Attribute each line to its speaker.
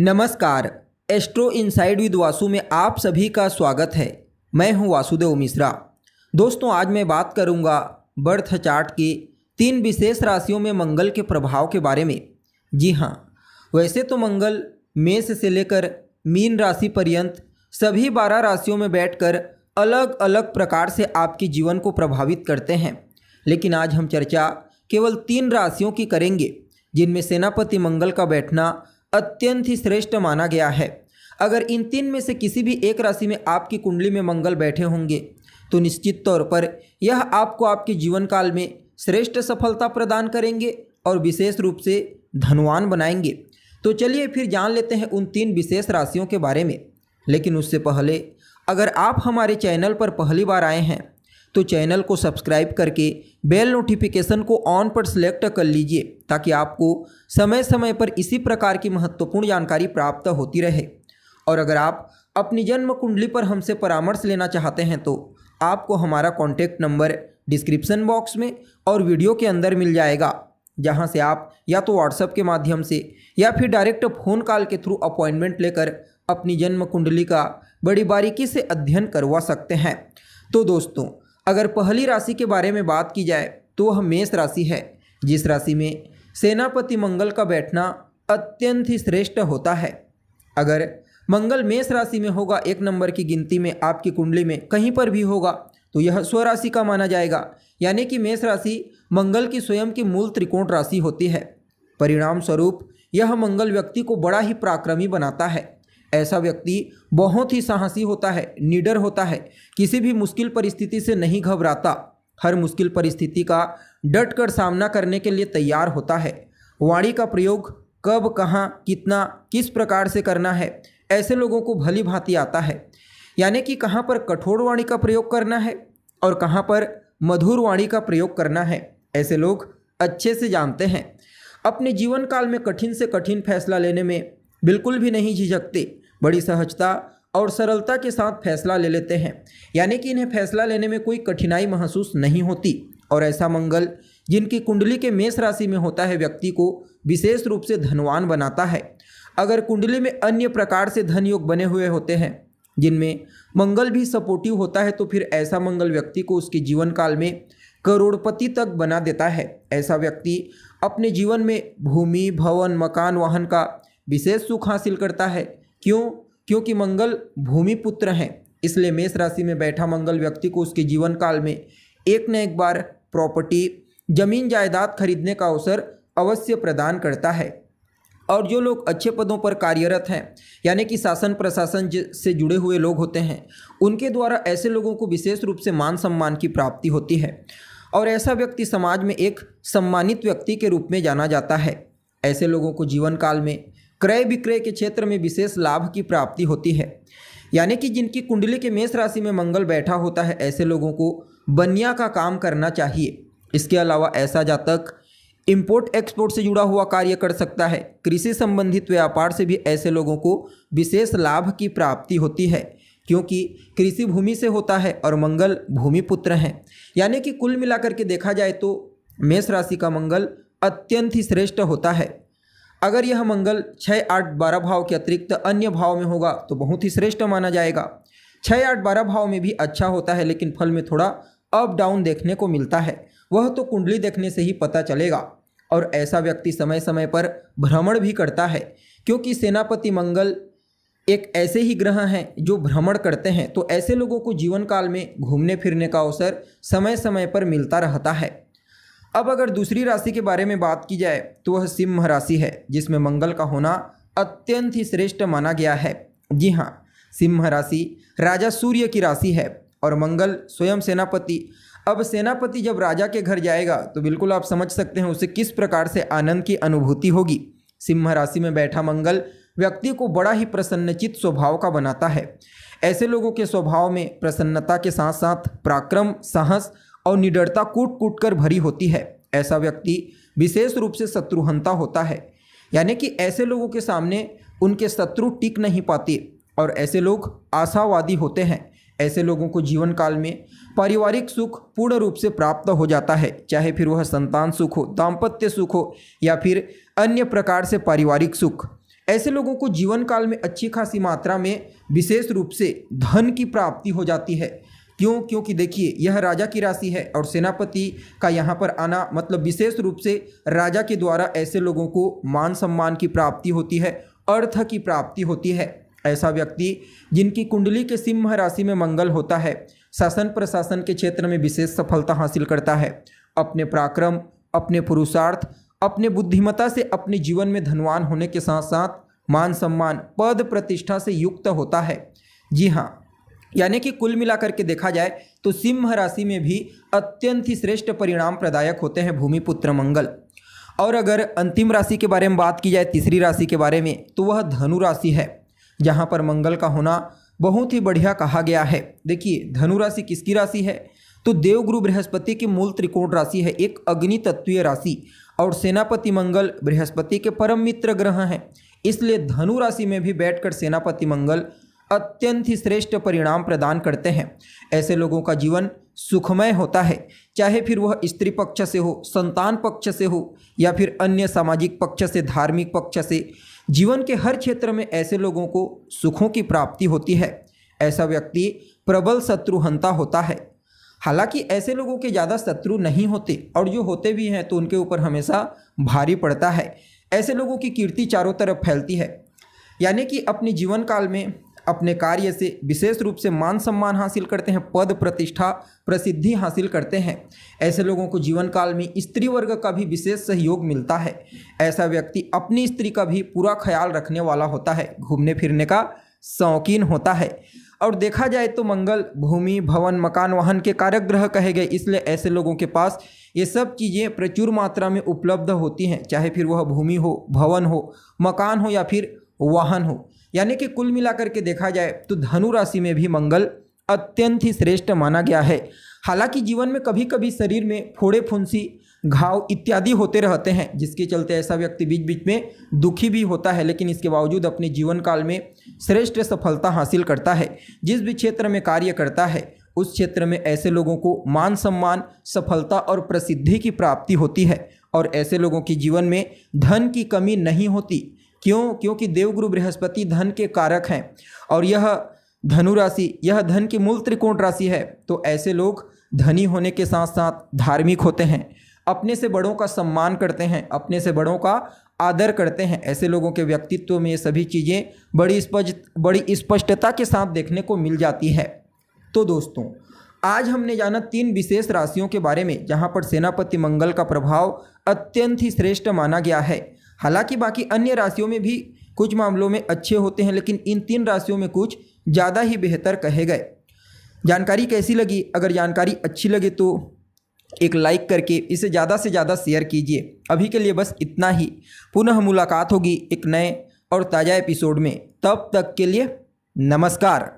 Speaker 1: नमस्कार। Astro inside with Vasu में आप सभी का स्वागत है। मैं हूं वासुदेव मिश्रा। दोस्तों, आज मैं बात करूंगा बर्थ चार्ट की 3 विशेष राशियों में मंगल के प्रभाव के बारे में। जी हां, वैसे तो मंगल मेष से लेकर मीन राशि पर्यंत सभी 12 राशियों में बैठकर अलग अलग प्रकार से आपके जीवन को प्रभावित करते हैं, लेकिन आज हम चर्चा केवल 3 राशियों की करेंगे जिनमें सेनापति मंगल का बैठना अत्यंत ही श्रेष्ठ माना गया है। अगर इन 3 में से किसी भी एक राशि में आपकी कुंडली में मंगल बैठे होंगे तो निश्चित तौर पर यह आपको आपके जीवन काल में श्रेष्ठ सफलता प्रदान करेंगे और विशेष रूप से धनवान बनाएंगे। तो चलिए फिर जान लेते हैं उन 3 विशेष राशियों के बारे में। लेकिन उससे पहले अगर आप हमारे चैनल पर पहली बार आए हैं तो चैनल को सब्सक्राइब करके बेल नोटिफिकेशन को ऑन पर सिलेक्ट कर लीजिए ताकि आपको समय समय पर इसी प्रकार की महत्वपूर्ण जानकारी प्राप्त होती रहे। और अगर आप अपनी जन्म कुंडली पर हमसे परामर्श लेना चाहते हैं तो आपको हमारा कॉन्टैक्ट नंबर डिस्क्रिप्शन बॉक्स में और वीडियो के अंदर मिल जाएगा, जहां से आप या तो व्हाट्सएप के माध्यम से या फिर डायरेक्ट फ़ोन कॉल के थ्रू अपॉइंटमेंट लेकर अपनी जन्म कुंडली का बड़ी बारीकी से अध्ययन करवा सकते हैं। तो दोस्तों, अगर पहली राशि के बारे में बात की जाए तो वह मेष राशि है, जिस राशि में सेनापति मंगल का बैठना अत्यंत ही श्रेष्ठ होता है। अगर मंगल मेष राशि में होगा, 1 नंबर की गिनती में आपकी कुंडली में कहीं पर भी होगा तो यह स्वराशि का माना जाएगा, यानी कि मेष राशि मंगल की स्वयं की मूल त्रिकोण राशि होती है। परिणाम स्वरूप यह मंगल व्यक्ति को बड़ा ही पराक्रमी बनाता है। ऐसा व्यक्ति बहुत ही साहसी होता है, निडर होता है, किसी भी मुश्किल परिस्थिति से नहीं घबराता, हर मुश्किल परिस्थिति का डट कर सामना करने के लिए तैयार होता है। वाणी का प्रयोग कब, कहाँ, कितना, किस प्रकार से करना है, ऐसे लोगों को भली भांति आता है। यानी कि कहाँ पर कठोर वाणी का प्रयोग करना है और कहाँ पर मधुर वाणी का प्रयोग करना है, ऐसे लोग अच्छे से जानते हैं। अपने जीवन काल में कठिन से कठिन फैसला लेने में बिल्कुल भी नहीं झिझकते, बड़ी सहजता और सरलता के साथ फैसला ले लेते हैं। यानी कि इन्हें फैसला लेने में कोई कठिनाई महसूस नहीं होती। और ऐसा मंगल जिनकी कुंडली के मेष राशि में होता है, व्यक्ति को विशेष रूप से धनवान बनाता है। अगर कुंडली में अन्य प्रकार से धन योग बने हुए होते हैं जिनमें मंगल भी सपोर्टिव होता है तो फिर ऐसा मंगल व्यक्ति को उसके जीवन काल में करोड़पति तक बना देता है। ऐसा व्यक्ति अपने जीवन में भूमि, भवन, मकान, वाहन का विशेष सुख हासिल करता है। क्योंकि मंगल भूमि पुत्र हैं, इसलिए मेष राशि में बैठा मंगल व्यक्ति को उसके जीवन काल में एक न एक बार प्रॉपर्टी, जमीन जायदाद खरीदने का अवसर अवश्य प्रदान करता है। और जो लोग अच्छे पदों पर कार्यरत हैं, यानी कि शासन प्रशासन से जुड़े हुए लोग होते हैं, उनके द्वारा ऐसे लोगों को विशेष रूप से मान सम्मान की प्राप्ति होती है और ऐसा व्यक्ति समाज में एक सम्मानित व्यक्ति के रूप में जाना जाता है। ऐसे लोगों को जीवन काल में क्रय विक्रय के क्षेत्र में विशेष लाभ की प्राप्ति होती है। यानी कि जिनकी कुंडली के मेष राशि में मंगल बैठा होता है, ऐसे लोगों को बनिया का काम करना चाहिए। इसके अलावा ऐसा जातक इंपोर्ट एक्सपोर्ट से जुड़ा हुआ कार्य कर सकता है। कृषि संबंधित व्यापार से भी ऐसे लोगों को विशेष लाभ की प्राप्ति होती है, क्योंकि कृषि भूमि से होता है और मंगल भूमि पुत्र हैं। यानी कि कुल मिलाकर के देखा जाए तो मेष राशि का मंगल अत्यंत ही श्रेष्ठ होता है। अगर यह मंगल 6, 8, 12 भाव के अतिरिक्त अन्य भाव में होगा तो बहुत ही श्रेष्ठ माना जाएगा। 6, 8, 12 भाव में भी अच्छा होता है, लेकिन फल में थोड़ा अप डाउन देखने को मिलता है। वह तो कुंडली देखने से ही पता चलेगा। और ऐसा व्यक्ति समय समय पर भ्रमण भी करता है, क्योंकि सेनापति मंगल एक ऐसे ही ग्रह हैं जो भ्रमण करते हैं। तो ऐसे लोगों को जीवन काल में घूमने फिरने का अवसर समय समय पर मिलता रहता है। अब अगर दूसरी राशि के बारे में बात की जाए तो वह सिंह राशि है, जिसमें मंगल का होना अत्यंत ही श्रेष्ठ माना गया है। जी हाँ, सिंह राशि राजा सूर्य की राशि है और मंगल स्वयं सेनापति। अब सेनापति जब राजा के घर जाएगा तो बिल्कुल आप समझ सकते हैं उसे किस प्रकार से आनंद की अनुभूति होगी। सिंह राशि में बैठा मंगल व्यक्ति को बड़ा ही प्रसन्नचित्त स्वभाव का बनाता है। ऐसे लोगों के स्वभाव में प्रसन्नता के साथ साथ पराक्रम, साहस और निडरता कूट कूट कर भरी होती है। ऐसा व्यक्ति विशेष रूप से शत्रुहंता होता है, यानी कि ऐसे लोगों के सामने उनके शत्रु टिक नहीं पाते और ऐसे लोग आशावादी होते हैं। ऐसे लोगों को जीवन काल में पारिवारिक सुख पूर्ण रूप से प्राप्त हो जाता है, चाहे फिर वह संतान सुख हो, दाम्पत्य सुख हो या फिर अन्य प्रकार से पारिवारिक सुख। ऐसे लोगों को जीवन काल में अच्छी खासी मात्रा में विशेष रूप से धन की प्राप्ति हो जाती है। क्यों? क्योंकि देखिए यह राजा की राशि है और सेनापति का यहाँ पर आना मतलब विशेष रूप से राजा के द्वारा ऐसे लोगों को मान सम्मान की प्राप्ति होती है, अर्थ की प्राप्ति होती है। ऐसा व्यक्ति जिनकी कुंडली के सिंह राशि में मंगल होता है शासन प्रशासन के क्षेत्र में विशेष सफलता हासिल करता है। अपने पराक्रम, अपने पुरुषार्थ, अपने बुद्धिमत्ता से अपने जीवन में धनवान होने के साथ साथ मान सम्मान, पद प्रतिष्ठा से युक्त होता है। जी हाँ, यानी कि कुल मिलाकर के देखा जाए तो सिंह राशि में भी अत्यंत ही श्रेष्ठ परिणाम प्रदायक होते हैं भूमिपुत्र मंगल। और अगर अंतिम राशि के बारे में बात की जाए, तीसरी राशि के बारे में, तो वह धनु राशि है, जहाँ पर मंगल का होना बहुत ही बढ़िया कहा गया है। देखिए धनु राशि किसकी राशि है? तो देवगुरु बृहस्पति की मूल त्रिकोण राशि है, एक अग्नि तत्वीय राशि, और सेनापति मंगल बृहस्पति के परम मित्र ग्रह हैं। इसलिए धनु राशि में भी बैठकर सेनापति मंगल अत्यंत ही श्रेष्ठ परिणाम प्रदान करते हैं। ऐसे लोगों का जीवन सुखमय होता है, चाहे फिर वह स्त्री पक्ष से हो, संतान पक्ष से हो, या फिर अन्य सामाजिक पक्ष से, धार्मिक पक्ष से। जीवन के हर क्षेत्र में ऐसे लोगों को सुखों की प्राप्ति होती है। ऐसा व्यक्ति प्रबल शत्रुहंता होता है। हालांकि ऐसे लोगों के ज़्यादा शत्रु नहीं होते, और जो होते भी हैं तो उनके ऊपर हमेशा भारी पड़ता है। ऐसे लोगों की कीर्ति चारों तरफ फैलती है, यानी कि अपने जीवन काल में अपने कार्य से विशेष रूप से मान सम्मान हासिल करते हैं, पद प्रतिष्ठा प्रसिद्धि हासिल करते हैं। ऐसे लोगों को जीवन काल में स्त्री वर्ग का भी विशेष सहयोग मिलता है। ऐसा व्यक्ति अपनी स्त्री का भी पूरा ख्याल रखने वाला होता है, घूमने फिरने का शौकीन होता है। और देखा जाए तो मंगल भूमि, भवन, मकान, वाहन के कारक ग्रह कहे गए, इसलिए ऐसे लोगों के पास ये सब चीज़ें प्रचुर मात्रा में उपलब्ध होती हैं, चाहे फिर वह भूमि हो, भवन हो, मकान हो या फिर वाहन हो। यानी कि कुल मिलाकर के देखा जाए तो धनु राशि में भी मंगल अत्यंत ही श्रेष्ठ माना गया है। हालांकि जीवन में कभी कभी शरीर में फोड़े फुंसी, घाव इत्यादि होते रहते हैं, जिसके चलते ऐसा व्यक्ति बीच बीच में दुखी भी होता है, लेकिन इसके बावजूद अपने जीवन काल में श्रेष्ठ सफलता हासिल करता है। जिस भी क्षेत्र में कार्य करता है उस क्षेत्र में ऐसे लोगों को मान सम्मान, सफलता और प्रसिद्धि की प्राप्ति होती है। और ऐसे लोगों के जीवन में धन की कमी नहीं होती। क्यों? क्योंकि देवगुरु बृहस्पति धन के कारक हैं, और यह धनु राशि यह धन की मूल त्रिकोण राशि है। तो ऐसे लोग धनी होने के साथ साथ धार्मिक होते हैं, अपने से बड़ों का सम्मान करते हैं, अपने से बड़ों का आदर करते हैं। ऐसे लोगों के व्यक्तित्व में ये सभी चीज़ें बड़ी स्पष्टता के साथ देखने को मिल जाती है। तो दोस्तों, आज हमने जाना 3 विशेष राशियों के बारे में, जहाँ पर सेनापति मंगल का प्रभाव अत्यंत ही श्रेष्ठ माना गया है। हालांकि बाकी अन्य राशियों में भी कुछ मामलों में अच्छे होते हैं, लेकिन इन 3 राशियों में कुछ ज़्यादा ही बेहतर कहे गए। जानकारी कैसी लगी? अगर जानकारी अच्छी लगे तो एक लाइक करके इसे ज़्यादा से ज़्यादा शेयर कीजिए। अभी के लिए बस इतना ही। पुनः मुलाकात होगी एक नए और ताज़ा एपिसोड में। तब तक के लिए नमस्कार।